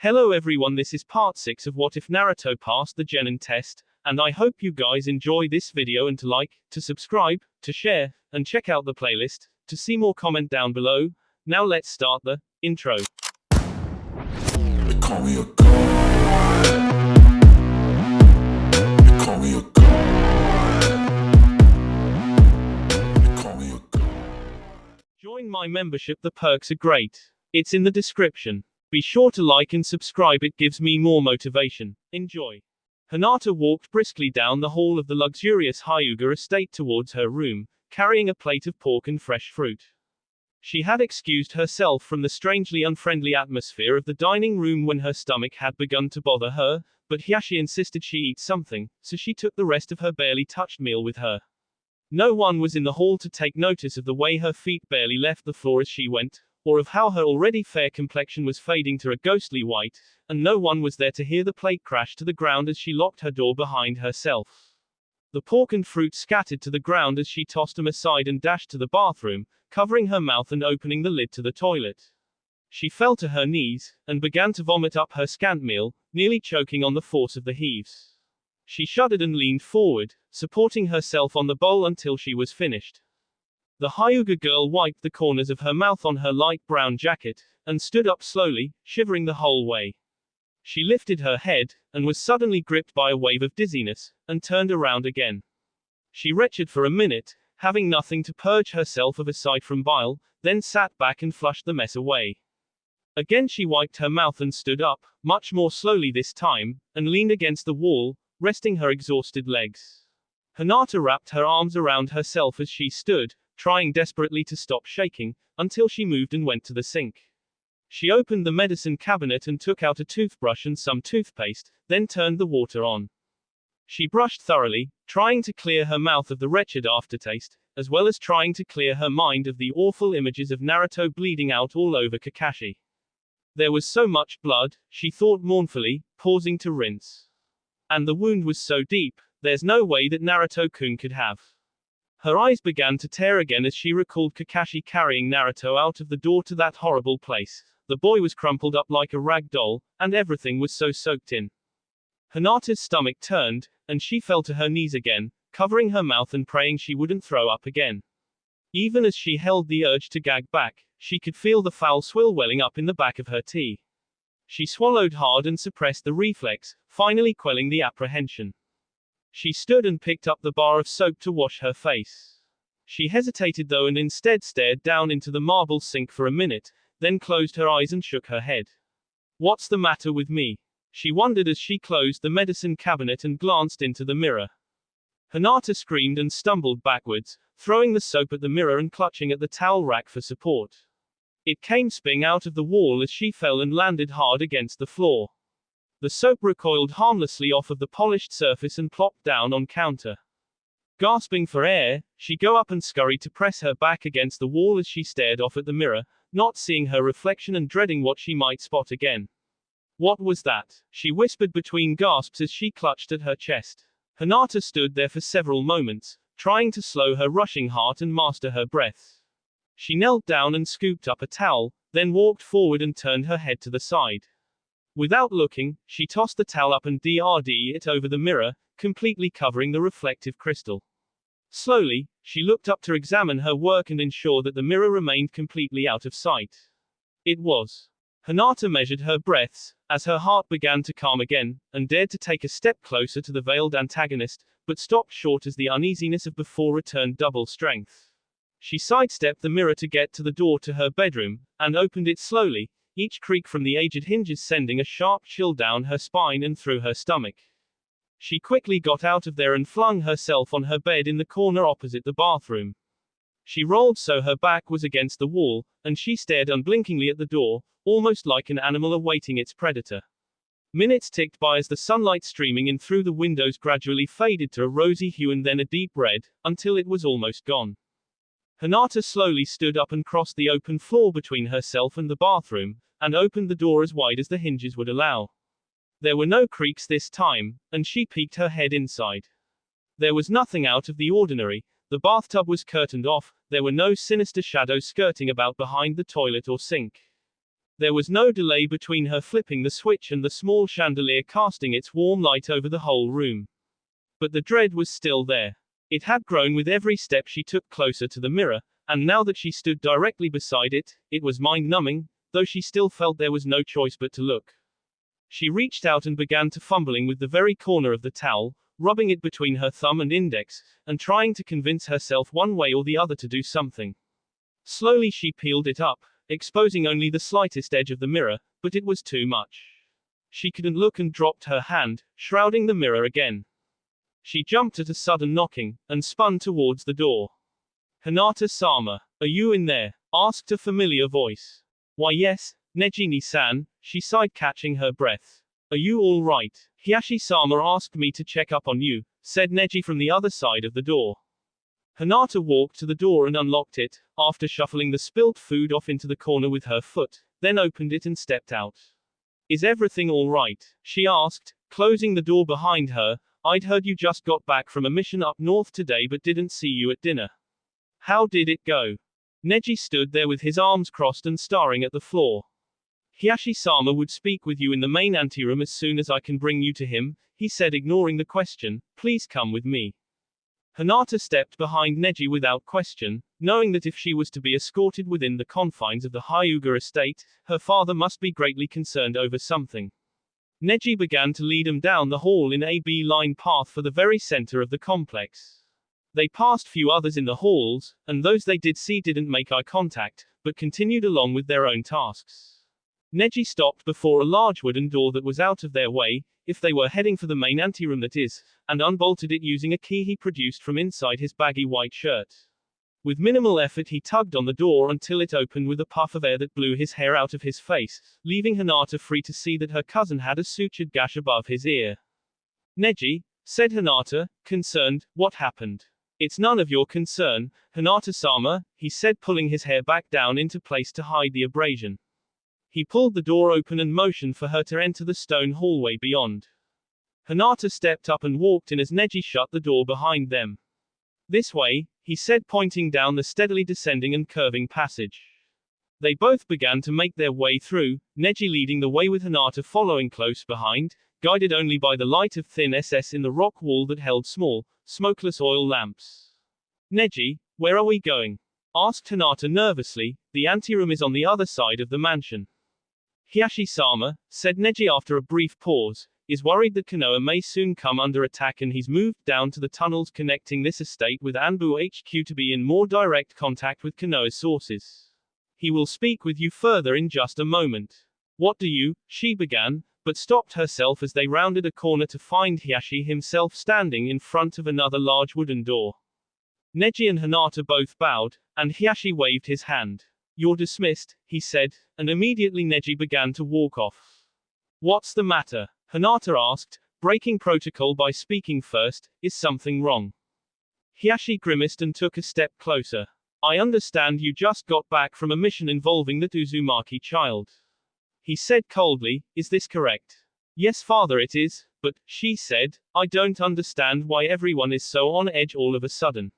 Hello everyone, this is part 6 of What If Naruto Passed the Genin test, and I hope you guys enjoy this video and to like, to subscribe, to share, and check out the playlist, to see more comment down below. Now let's start the intro. They call me a god. They call me a god. They call me a god. Join my membership, the perks are great. It's in the description. Be sure to like and subscribe, it gives me more motivation. Enjoy. Hinata walked briskly down the hall of the luxurious Hyuga estate towards her room, carrying a plate of pork and fresh fruit. She had excused herself from the strangely unfriendly atmosphere of the dining room when her stomach had begun to bother her, but Hiashi insisted she eat something, so she took the rest of her barely touched meal with her. No one was in the hall to take notice of the way her feet barely left the floor as she went, or of how her already fair complexion was fading to a ghostly white, and no one was there to hear the plate crash to the ground as she locked her door behind herself. The pork and fruit scattered to the ground as she tossed them aside and dashed to the bathroom, covering her mouth and opening the lid to the toilet. She fell to her knees, and began to vomit up her scant meal, nearly choking on the force of the heaves. She shuddered and leaned forward, supporting herself on the bowl until she was finished. The Hyuga girl wiped the corners of her mouth on her light brown jacket, and stood up slowly, shivering the whole way. She lifted her head, and was suddenly gripped by a wave of dizziness, and turned around again. She retched for a minute, having nothing to purge herself of aside from bile, then sat back and flushed the mess away. Again she wiped her mouth and stood up, much more slowly this time, and leaned against the wall, resting her exhausted legs. Hinata wrapped her arms around herself as she stood, trying desperately to stop shaking, until she moved and went to the sink. She opened the medicine cabinet and took out a toothbrush and some toothpaste, then turned the water on. She brushed thoroughly, trying to clear her mouth of the wretched aftertaste, as well as trying to clear her mind of the awful images of Naruto bleeding out all over Kakashi. There was so much blood, she thought mournfully, pausing to rinse. And the wound was so deep, there's no way that Naruto-kun could have. Her eyes began to tear again as she recalled Kakashi carrying Naruto out of the door to that horrible place. The boy was crumpled up like a rag doll, and everything was so soaked in. Hinata's stomach turned, and she fell to her knees again, covering her mouth and praying she wouldn't throw up again. Even as she held the urge to gag back, she could feel the foul swill welling up in the back of her tea. She swallowed hard and suppressed the reflex, finally quelling the apprehension. She stood and picked up the bar of soap to wash her face. She hesitated though and instead stared down into the marble sink for a minute, then closed her eyes and shook her head. What's the matter with me? She wondered as she closed the medicine cabinet and glanced into the mirror. Hinata screamed and stumbled backwards, throwing the soap at the mirror and clutching at the towel rack for support. It came spinning out of the wall as she fell and landed hard against the floor. The soap recoiled harmlessly off of the polished surface and plopped down on counter. Gasping for air, she got up and scurried to press her back against the wall as she stared off at the mirror, not seeing her reflection and dreading what she might spot again. What was that? She whispered between gasps as she clutched at her chest. Hinata stood there for several moments, trying to slow her rushing heart and master her breath. She knelt down and scooped up a towel, then walked forward and turned her head to the side. Without looking, she tossed the towel up and drd it over the mirror, completely covering the reflective crystal. Slowly, she looked up to examine her work and ensure that the mirror remained completely out of sight. It was. Hinata measured her breaths, as her heart began to calm again, and dared to take a step closer to the veiled antagonist, but stopped short as the uneasiness of before returned double strength. She sidestepped the mirror to get to the door to her bedroom, and opened it slowly, each creak from the aged hinges sending a sharp chill down her spine and through her stomach. She quickly got out of there and flung herself on her bed in the corner opposite the bathroom. She rolled so her back was against the wall, and she stared unblinkingly at the door, almost like an animal awaiting its predator. Minutes ticked by as the sunlight streaming in through the windows gradually faded to a rosy hue and then a deep red, until it was almost gone. Hinata slowly stood up and crossed the open floor between herself and the bathroom, and opened the door as wide as the hinges would allow. There were no creaks this time, and she peeked her head inside. There was nothing out of the ordinary. The bathtub was curtained off, there were no sinister shadows skirting about behind the toilet or sink. There was no delay between her flipping the switch and the small chandelier casting its warm light over the whole room. But the dread was still there. It had grown with every step she took closer to the mirror, and now that she stood directly beside it, it was mind-numbing, though she still felt there was no choice but to look. She reached out and began to fumbling with the very corner of the towel, rubbing it between her thumb and index, and trying to convince herself one way or the other to do something. Slowly she peeled it up, exposing only the slightest edge of the mirror, but it was too much. She couldn't look and dropped her hand, shrouding the mirror again. She jumped at a sudden knocking, and spun towards the door. "Hinata-sama, are you in there?" asked a familiar voice. "Why yes, Nejini-san," she sighed, catching her breath. "Are you all right? Hiyashi-sama asked me to check up on you," said Neji from the other side of the door. Hinata walked to the door and unlocked it, after shuffling the spilt food off into the corner with her foot, then opened it and stepped out. "Is everything all right?" she asked, closing the door behind her. "I'd heard you just got back from a mission up north today but didn't see you at dinner. How did it go?" Neji stood there with his arms crossed and staring at the floor. "Hiyashi-sama would speak with you in the main anteroom as soon as I can bring you to him," he said, ignoring the question. "Please come with me." Hinata stepped behind Neji without question, knowing that if she was to be escorted within the confines of the Hyuga estate, her father must be greatly concerned over something. Neji began to lead him down the hall in a B-line path for the very center of the complex. They passed few others in the halls, and those they did see didn't make eye contact, but continued along with their own tasks. Neji stopped before a large wooden door that was out of their way, if they were heading for the main anteroom that is, and unbolted it using a key he produced from inside his baggy white shirt. With minimal effort he tugged on the door until it opened with a puff of air that blew his hair out of his face, leaving Hinata free to see that her cousin had a sutured gash above his ear. "Neji," said Hinata, concerned, "what happened?" "It's none of your concern, Hinata-sama," he said, pulling his hair back down into place to hide the abrasion. He pulled the door open and motioned for her to enter the stone hallway beyond. Hinata stepped up and walked in as Neji shut the door behind them. "This way," he said, pointing down the steadily descending and curving passage. They both began to make their way through, Neji leading the way with Hinata following close behind, guided only by the light of thin SS in the rock wall that held small, smokeless oil lamps. "Neji, where are we going?" asked Hinata nervously. "The anteroom is on the other side of the mansion." "Hiyashi-sama," said Neji after a brief pause, "is worried that Konoha may soon come under attack and he's moved down to the tunnels connecting this estate with Anbu HQ to be in more direct contact with Konoha's sources. He will speak with you further in just a moment." "What do you," she began, but stopped herself as they rounded a corner to find Hiyashi himself standing in front of another large wooden door. Neji and Hinata both bowed, and Hiyashi waved his hand. "You're dismissed," he said, and immediately Neji began to walk off. "What's the matter?" Hinata asked, breaking protocol by speaking first. "Is something wrong?" Hiyashi grimaced and took a step closer. "I understand you just got back from a mission involving the Uzumaki child," he said coldly. "Is this correct?" "Yes, father, it is, but," she said, "I don't understand why everyone is so on edge all of a sudden."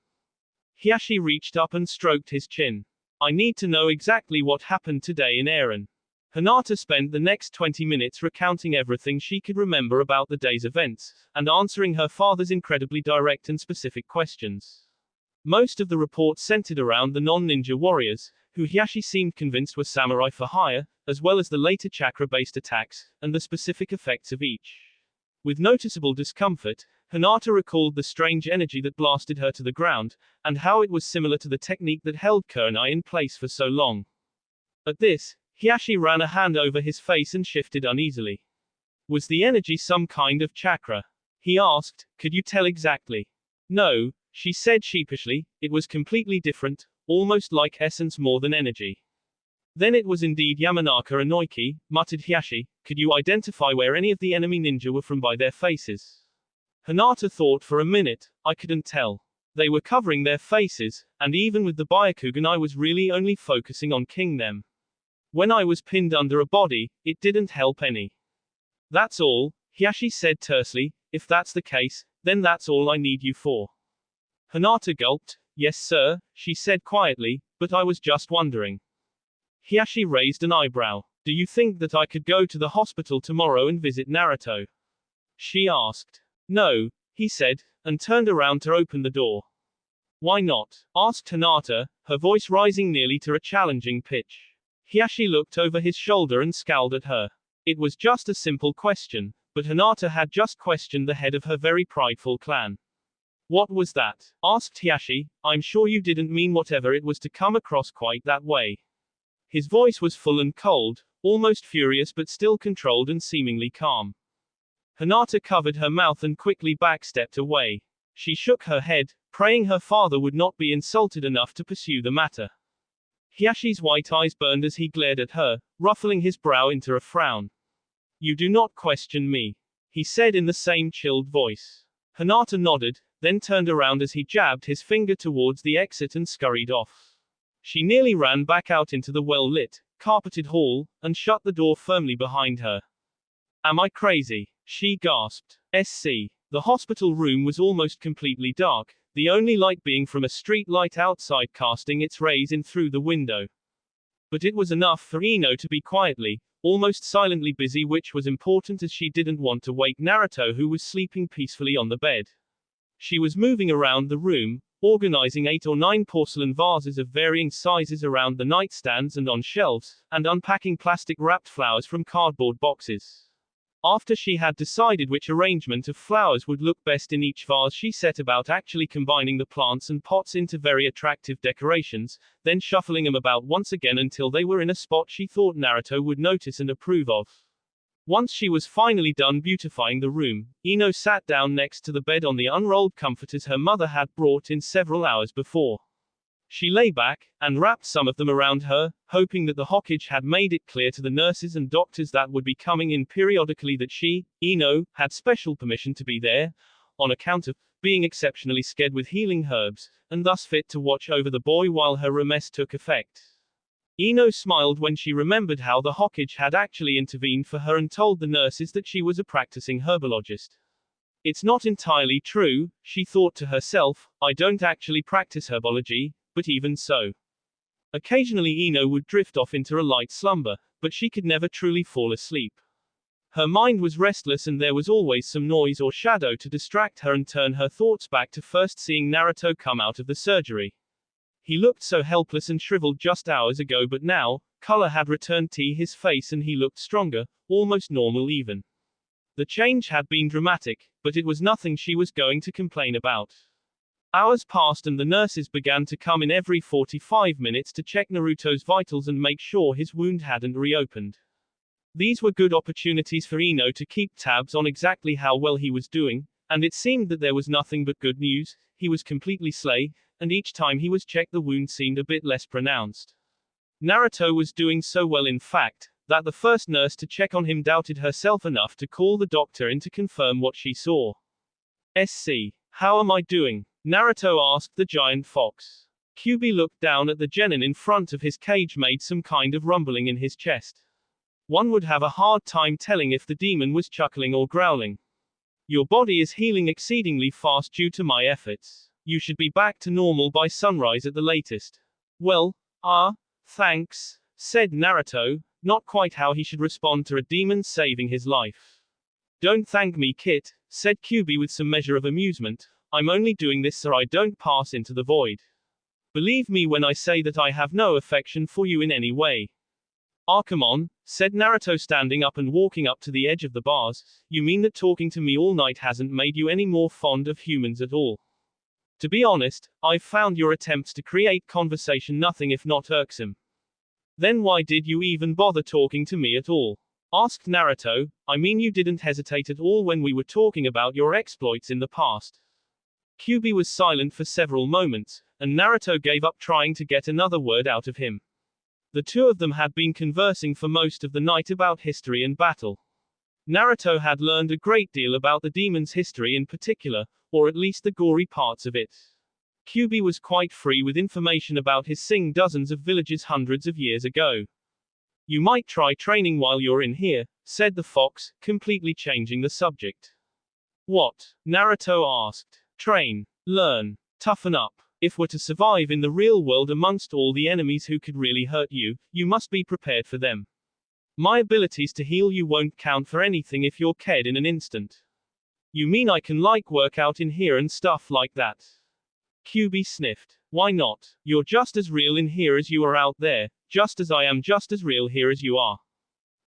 Hiyashi reached up and stroked his chin. "I need to know exactly what happened today in Eren." Hinata spent the next 20 minutes recounting everything she could remember about the day's events, and answering her father's incredibly direct and specific questions. Most of the reports centered around the non-ninja warriors, who Hiyashi seemed convinced were samurai for hire, as well as the later chakra-based attacks, and the specific effects of each. With noticeable discomfort, Hinata recalled the strange energy that blasted her to the ground, and how it was similar to the technique that held Kurenai in place for so long. At this, Hiyashi ran a hand over his face and shifted uneasily. "Was the energy some kind of chakra?" he asked. "Could you tell exactly?" "No," she said sheepishly, "it was completely different, almost like essence more than energy." "Then it was indeed Yamanaka and Noiki," muttered Hiyashi. "Could you identify where any of the enemy ninja were from by their faces?" Hinata thought for a minute. "I couldn't tell. They were covering their faces, and even with the Byakugan I was really only focusing on King them. When I was pinned under a body, it didn't help any." "That's all," Hiyashi said tersely. "If that's the case, then that's all I need you for." Hinata gulped. "Yes sir," she said quietly, "but I was just wondering." Hiyashi raised an eyebrow. Do you think that I could go to the hospital tomorrow and visit Naruto? She asked. No, he said, and turned around to open the door. Why not? Asked Hinata, her voice rising nearly to a challenging pitch. Hiashi looked over his shoulder and scowled at her. It was just a simple question, but Hinata had just questioned the head of her very prideful clan. What was that? Asked Hiashi. I'm sure you didn't mean whatever it was to come across quite that way. His voice was full and cold, almost furious but still controlled and seemingly calm. Hinata covered her mouth and quickly backstepped away. She shook her head, praying her father would not be insulted enough to pursue the matter. Hiashi's white eyes burned as he glared at her, ruffling his brow into a frown. You do not question me, he said in the same chilled voice. Hinata nodded, then turned around as he jabbed his finger towards the exit and scurried off. She nearly ran back out into the well-lit, carpeted hall, and shut the door firmly behind her. Am I crazy? She gasped. The hospital room was almost completely dark, the only light being from a street light outside casting its rays in through the window. But it was enough for Ino to be quietly, almost silently busy, which was important as she didn't want to wake Naruto, who was sleeping peacefully on the bed. She was moving around the room, organizing 8 or 9 porcelain vases of varying sizes around the nightstands and on shelves, and unpacking plastic-wrapped flowers from cardboard boxes. After she had decided which arrangement of flowers would look best in each vase, she set about actually combining the plants and pots into very attractive decorations, then shuffling them about once again until they were in a spot she thought Naruto would notice and approve of. Once she was finally done beautifying the room, Ino sat down next to the bed on the unrolled comforters her mother had brought in several hours before. She lay back, and wrapped some of them around her, hoping that the Hokage had made it clear to the nurses and doctors that would be coming in periodically that she, Ino, had special permission to be there, on account of being exceptionally skilled with healing herbs, and thus fit to watch over the boy while her remess took effect. Ino smiled when she remembered how the Hokage had actually intervened for her and told the nurses that she was a practicing herbologist. It's not entirely true, she thought to herself, I don't actually practice herbology, but even so. Occasionally Ino would drift off into a light slumber, but she could never truly fall asleep. Her mind was restless and there was always some noise or shadow to distract her and turn her thoughts back to first seeing Naruto come out of the surgery. He looked so helpless and shriveled just hours ago, but now, color had returned to his face and he looked stronger, almost normal even. The change had been dramatic, but it was nothing she was going to complain about. Hours passed and the nurses began to come in every 45 minutes to check Naruto's vitals and make sure his wound hadn't reopened. These were good opportunities for Ino to keep tabs on exactly how well he was doing, and it seemed that there was nothing but good news. He was completely slay, and each time he was checked the wound seemed a bit less pronounced. Naruto was doing so well in fact, that the first nurse to check on him doubted herself enough to call the doctor in to confirm what she saw. How am I doing? Naruto asked the giant fox. Kyuubi looked down at the genin in front of his cage, made some kind of rumbling in his chest. One would have a hard time telling if the demon was chuckling or growling. Your body is healing exceedingly fast due to my efforts. You should be back to normal by sunrise at the latest. Well, thanks, said Naruto, not quite how he should respond to a demon saving his life. Don't thank me, Kit, said Kyuubi with some measure of amusement. I'm only doing this so I don't pass into the void. Believe me when I say that I have no affection for you in any way. Come on, said Naruto standing up and walking up to the edge of the bars. You mean that talking to me all night hasn't made you any more fond of humans at all? To be honest, I've found your attempts to create conversation nothing if not irksome. Then why did you even bother talking to me at all? Asked Naruto. I mean, you didn't hesitate at all when we were talking about your exploits in the past. Kyuubi was silent for several moments, and Naruto gave up trying to get another word out of him. The two of them had been conversing for most of the night about history and battle. Naruto had learned a great deal about the demon's history in particular, or at least the gory parts of it. Kyuubi was quite free with information about his seeing dozens of villages hundreds of years ago. You might try training while you're in here, said the fox, completely changing the subject. What? Naruto asked. Train, learn, toughen up. If we're to survive in the real world amongst all the enemies who could really hurt you, you must be prepared for them. My abilities to heal you won't count for anything if you're KED in an instant. You mean I can like work out in here and stuff like that? QB sniffed. Why not? You're just as real in here as you are out there, just as I am just as real here as you are.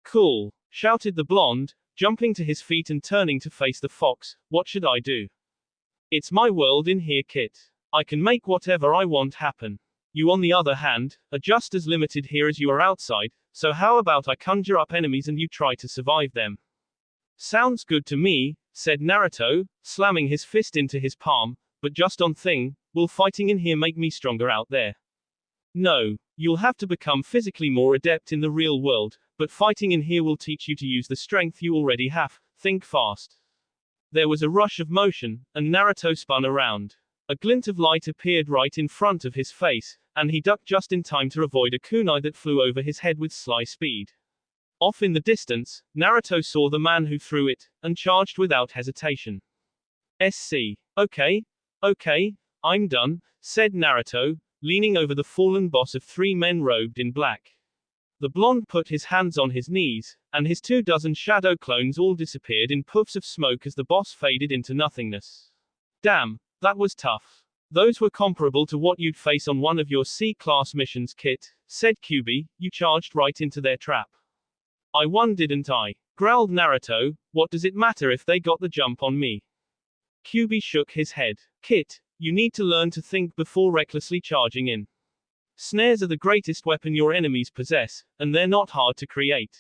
Cool, shouted the blonde, jumping to his feet and turning to face the fox. What should I do? It's my world in here, Kit. I can make whatever I want happen. You on the other hand, are just as limited here as you are outside, so how about I conjure up enemies and you try to survive them? Sounds good to me, said Naruto, slamming his fist into his palm, but just on thing, will fighting in here make me stronger out there? No, you'll have to become physically more adept in the real world, but fighting in here will teach you to use the strength you already have. Think fast. There was a rush of motion, and Naruto spun around. A glint of light appeared right in front of his face, and he ducked just in time to avoid a kunai that flew over his head with sly speed. Off in the distance, Naruto saw the man who threw it, and charged without hesitation. Okay, I'm done, said Naruto, leaning over the fallen boss of 3 men robed in black. The blonde put his hands on his knees, and his 24 shadow clones all disappeared in puffs of smoke as the boss faded into nothingness. Damn, that was tough. Those were comparable to what you'd face on one of your C-class missions, Kit, said QB. You charged right into their trap. I won, didn't I? Growled Naruto. What does it matter if they got the jump on me? QB shook his head. Kit, you need to learn to think before recklessly charging in. Snares are the greatest weapon your enemies possess, and they're not hard to create.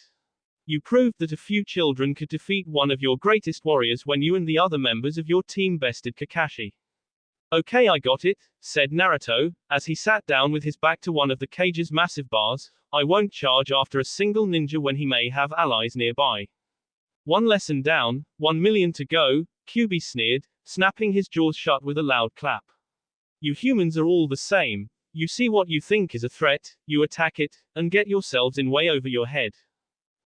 You proved that a few children could defeat one of your greatest warriors when you and the other members of your team bested Kakashi. Okay, I got it, said Naruto, as he sat down with his back to one of the cage's massive bars. I won't charge after a single ninja when he may have allies nearby. One lesson down, 1 million to go, QB sneered, snapping his jaws shut with a loud clap. You humans are all the same. You see what you think is a threat, you attack it, and get yourselves in way over your head.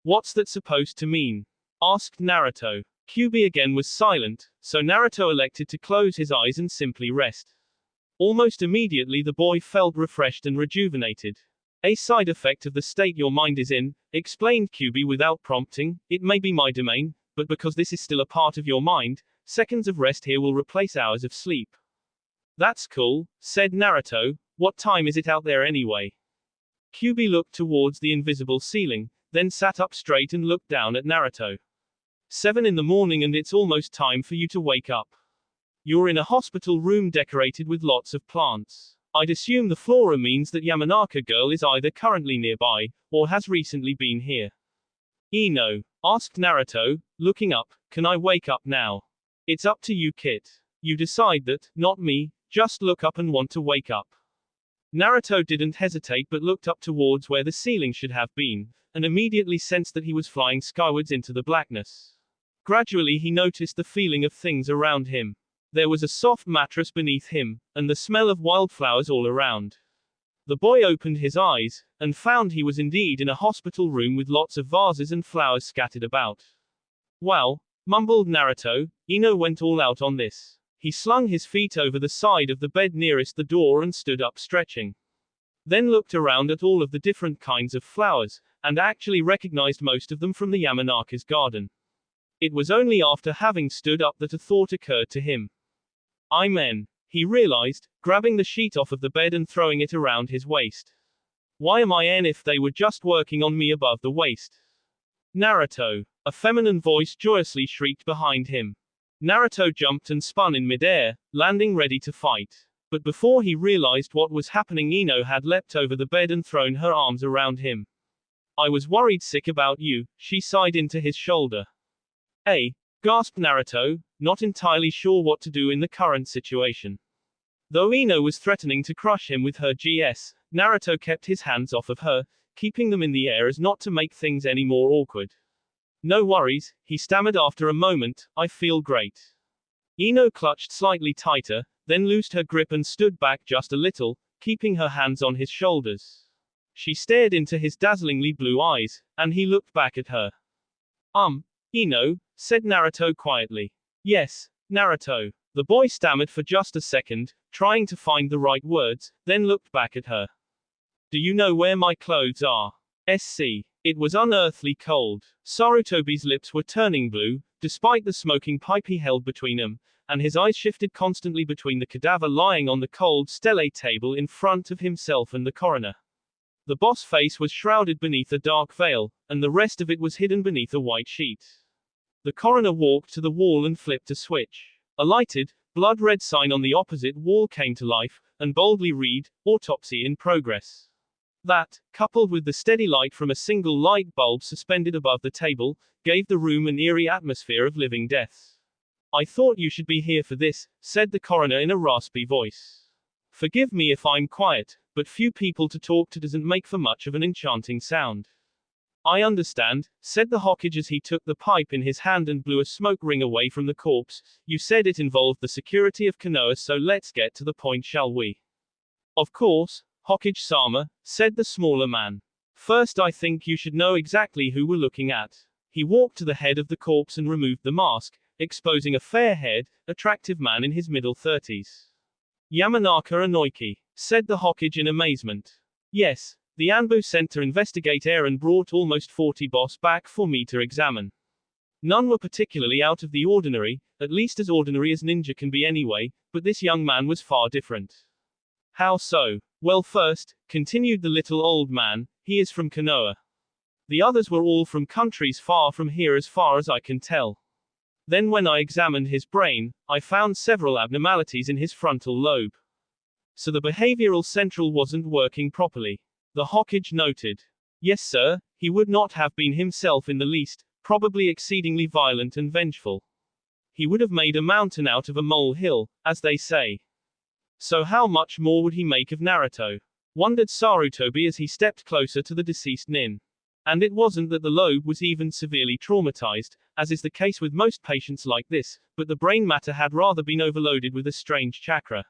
What's that supposed to mean? Asked Naruto. QB again was silent, so Naruto elected to close his eyes and simply rest. Almost immediately the boy felt refreshed and rejuvenated. A side effect of the state your mind is in, explained QB without prompting. It may be my domain, but because this is still a part of your mind, seconds of rest here will replace hours of sleep. That's cool, said Naruto. What time is it out there anyway? QB looked towards the invisible ceiling, then sat up straight and looked down at Naruto. 7 in the morning and it's almost time for you to wake up. You're in a hospital room decorated with lots of plants. I'd assume the flora means that Yamanaka girl is either currently nearby, or has recently been here. Ino, asked Naruto, looking up, can I wake up now? It's up to you, Kit. You decide that, not me, just look up and want to wake up. Naruto didn't hesitate but looked up towards where the ceiling should have been, and immediately sensed that he was flying skywards into the blackness. Gradually he noticed the feeling of things around him. There was a soft mattress beneath him, and the smell of wildflowers all around. The boy opened his eyes, and found he was indeed in a hospital room with lots of vases and flowers scattered about. Wow, mumbled Naruto, Ino went all out on this. He slung his feet over the side of the bed nearest the door and stood up stretching. Then looked around at all of the different kinds of flowers, and actually recognized most of them from the Yamanaka's garden. It was only after having stood up that a thought occurred to him. I'm in, he realized, grabbing the sheet off of the bed and throwing it around his waist. Why am I in if they were just working on me above the waist? Naruto, a feminine voice joyously shrieked behind him. Naruto jumped and spun in midair, landing ready to fight. But before he realized what was happening, Ino had leapt over the bed and thrown her arms around him. I was worried sick about you, she sighed into his shoulder. Gasped Naruto, not entirely sure what to do in the current situation. Though Ino was threatening to crush him with her GS, Naruto kept his hands off of her, keeping them in the air as not to make things any more awkward. No worries, he stammered after a moment, I feel great. Ino clutched slightly tighter, then loosed her grip and stood back just a little, keeping her hands on his shoulders. She stared into his dazzlingly blue eyes, and he looked back at her. Ino, said Naruto quietly. Yes, Naruto. The boy stammered for just a second, trying to find the right words, then looked back at her. Do you know where my clothes are? It was unearthly cold. Sarutobi's lips were turning blue, despite the smoking pipe he held between them, and his eyes shifted constantly between the cadaver lying on the cold stele table in front of himself and the coroner. The boss face was shrouded beneath a dark veil, and the rest of it was hidden beneath a white sheet. The coroner walked to the wall and flipped a switch. A lighted, blood-red sign on the opposite wall came to life, and boldly read, "Autopsy in progress." That, coupled with the steady light from a single light bulb suspended above the table, gave the room an eerie atmosphere of living death. "I thought you should be here for this," said the coroner in a raspy voice. "Forgive me if I'm quiet, but few people to talk to doesn't make for much of an enchanting sound." "I understand," said the Hokage as he took the pipe in his hand and blew a smoke ring away from the corpse. "You said it involved the security of Konoha, so let's get to the point, shall we?" "Of course, Hokage-sama," said the smaller man. "First, I think you should know exactly who we're looking at." He walked to the head of the corpse and removed the mask, exposing a fair-haired, attractive man in his middle 30s. "Yamanaka Inoiki," said the Hokage in amazement. "Yes, the Anbu sent to investigate and brought almost 40 boss back for me to examine. None were particularly out of the ordinary, at least as ordinary as ninja can be anyway, but this young man was far different." "How so?" "Well, first," continued the little old man, "he is from Konoha. The others were all from countries far from here as far as I can tell. Then when I examined his brain, I found several abnormalities in his frontal lobe. So the behavioral central wasn't working properly." The Hokage noted. "Yes, sir, he would not have been himself in the least, probably exceedingly violent and vengeful. He would have made a mountain out of a molehill, as they say." "So how much more would he make of Naruto?" wondered Sarutobi as he stepped closer to the deceased nin. And it wasn't that the lobe was even severely traumatized, as is the case with most patients like this, but the brain matter had rather been overloaded with a strange chakra.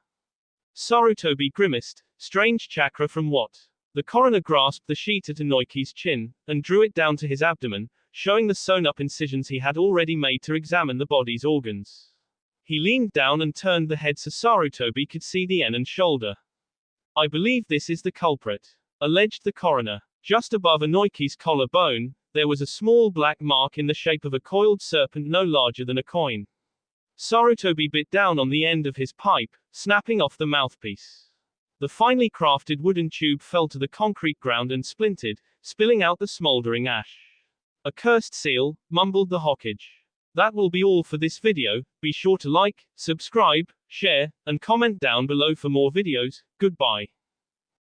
Sarutobi grimaced. "Strange chakra from what?" The coroner grasped the sheet at Inoiki's chin, and drew it down to his abdomen, showing the sewn-up incisions he had already made to examine the body's organs. He leaned down and turned the head so Sarutobi could see the and shoulder. "I believe this is the culprit," alleged the coroner. Just above Inoiki's collarbone, there was a small black mark in the shape of a coiled serpent no larger than a coin. Sarutobi bit down on the end of his pipe, snapping off the mouthpiece. The finely crafted wooden tube fell to the concrete ground and splintered, spilling out the smoldering ash. "A cursed seal," mumbled the Hokage. That will be all for this video. Be sure to like, subscribe, share, and comment down below for more videos. Goodbye.